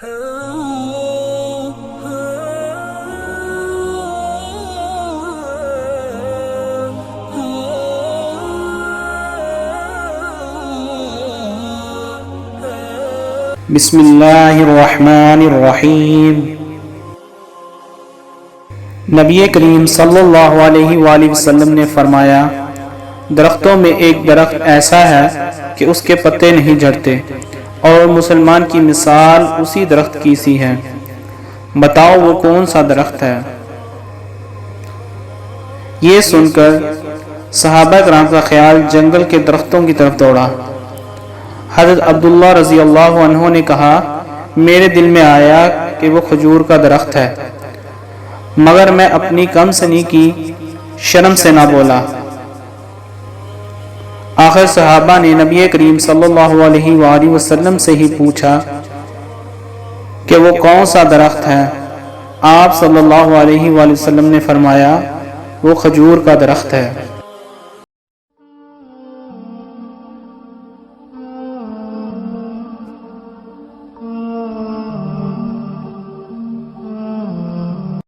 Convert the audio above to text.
بسم اللہ الرحمن الرحیم۔ نبی کریم صلی اللہ علیہ وآلہ وسلم نے فرمایا، درختوں میں ایک درخت ایسا ہے کہ اس کے پتے نہیں جھڑتے، اور مسلمان کی مثال اسی درخت کی سی ہے، بتاؤ وہ کون سا درخت ہے؟ یہ سن کر صحابہ کرام کا خیال جنگل کے درختوں کی طرف دوڑا۔ حضرت عبداللہ رضی اللہ عنہ نے کہا، میرے دل میں آیا کہ وہ کھجور کا درخت ہے، مگر میں اپنی کم سنی کی شرم سے نہ بولا۔ آخر صحابہ نے نبی کریم صلی اللہ علیہ وآلہ وسلم سے ہی پوچھا کہ وہ کون سا درخت ہے؟ آپ صلی اللہ علیہ وآلہ وسلم نے فرمایا، وہ کھجور کا درخت ہے۔